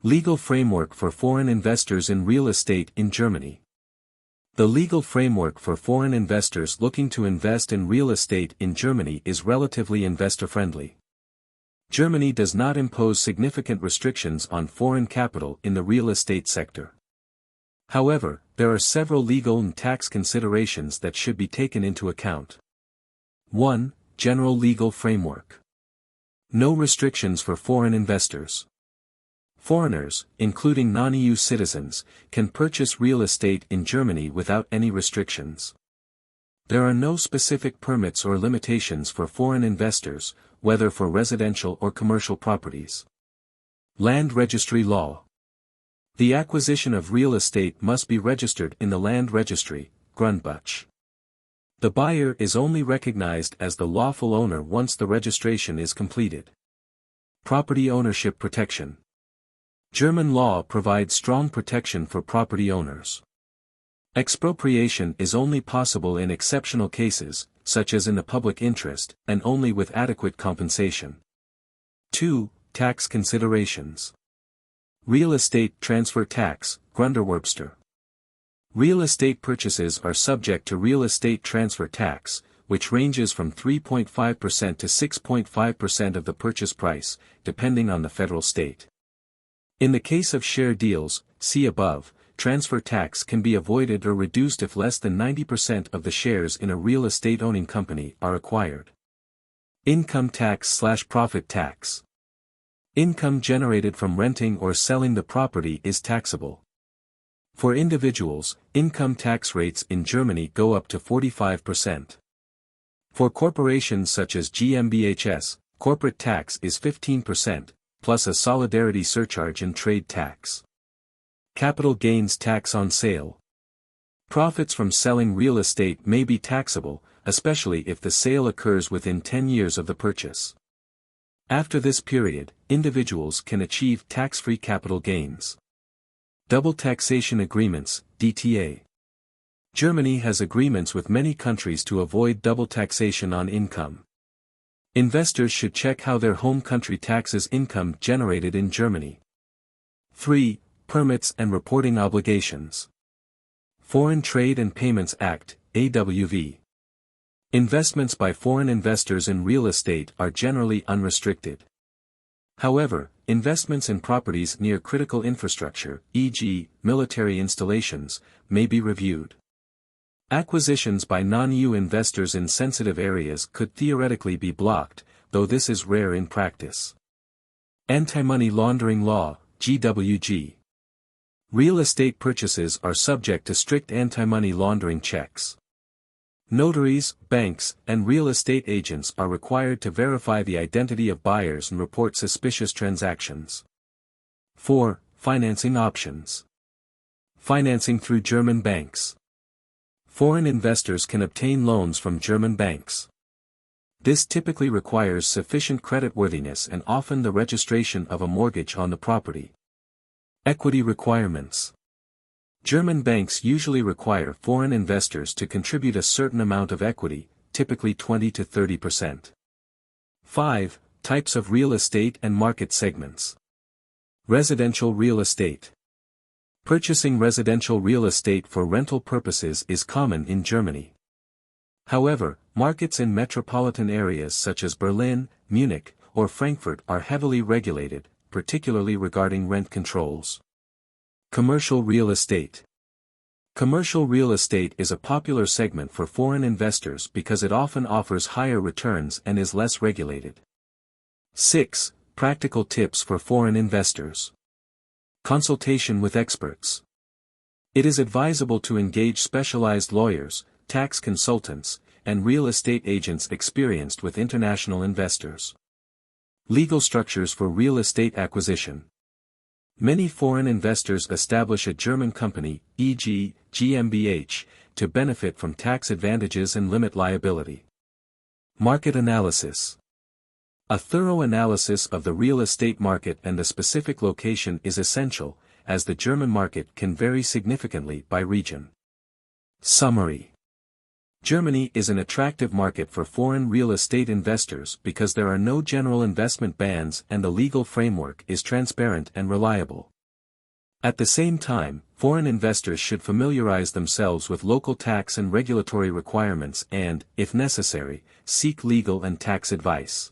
Legal framework for foreign investors in real estate in Germany. The legal framework for foreign investors looking to invest in real estate in Germany is relatively investor-friendly. Germany does not impose significant restrictions on foreign capital in the real estate sector. However, there are several legal and tax considerations that should be taken into account. 1. General legal framework. No restrictions for foreign investors. Foreigners, including non-EU citizens, can purchase real estate in Germany without any restrictions. There are no specific permits or limitations for foreign investors, whether for residential or commercial properties. Land registry law. The acquisition of real estate must be registered in the land registry, Grundbuch. The buyer is only recognized as the lawful owner once the registration is completed. Property ownership protection. German law provides strong protection for property owners. Expropriation is only possible in exceptional cases, such as in the public interest, and only with adequate compensation. 2. Tax considerations. Real estate transfer tax, Grunderwerbsteuer. Real estate purchases are subject to real estate transfer tax, which ranges from 3.5% to 6.5% of the purchase price, depending on the federal state. In the case of share deals, see above, transfer tax can be avoided or reduced if less than 90% of the shares in a real estate owning company are acquired. Income tax/profit tax. Income generated from renting or selling the property is taxable. For individuals, income tax rates in Germany go up to 45%. For corporations such as GmbHs, corporate tax is 15%. Plus a solidarity surcharge and trade tax. Capital gains tax on sale. Profits from selling real estate may be taxable, especially if the sale occurs within 10 years of the purchase. After this period, individuals can achieve tax-free capital gains. Double taxation agreements, DTA. Germany has agreements with many countries to avoid double taxation on income. Investors should check how their home country taxes income generated in Germany. 3. Permits and reporting obligations. Foreign Trade and Payments Act, AWV. Investments by foreign investors in real estate are generally unrestricted. However, investments in properties near critical infrastructure, e.g., military installations, may be reviewed. Acquisitions by non-EU investors in sensitive areas could theoretically be blocked, though this is rare in practice. Anti-money laundering law, GWG. Real estate purchases are subject to strict anti-money laundering checks. Notaries, banks, and real estate agents are required to verify the identity of buyers and report suspicious transactions. 4. Financing options. Financing through German banks. Foreign investors can obtain loans from German banks. This typically requires sufficient creditworthiness and often the registration of a mortgage on the property. Equity requirements. German banks usually require foreign investors to contribute a certain amount of equity, typically 20 to 30%. 5. Types of real estate and market segments. Residential real estate. Purchasing residential real estate for rental purposes is common in Germany. However, markets in metropolitan areas such as Berlin, Munich, or Frankfurt are heavily regulated, particularly regarding rent controls. Commercial real estate. Commercial real estate is a popular segment for foreign investors because it often offers higher returns and is less regulated. 6. Practical tips for foreign investors. Consultation with experts. It is advisable to engage specialized lawyers, tax consultants, and real estate agents experienced with international investors. Legal structures for real estate acquisition. Many foreign investors establish a German company, e.g., GmbH, to benefit from tax advantages and limit liability. Market analysis. A thorough analysis of the real estate market and the specific location is essential, as the German market can vary significantly by region. Summary. Germany is an attractive market for foreign real estate investors because there are no general investment bans and the legal framework is transparent and reliable. At the same time, foreign investors should familiarize themselves with local tax and regulatory requirements and, if necessary, seek legal and tax advice.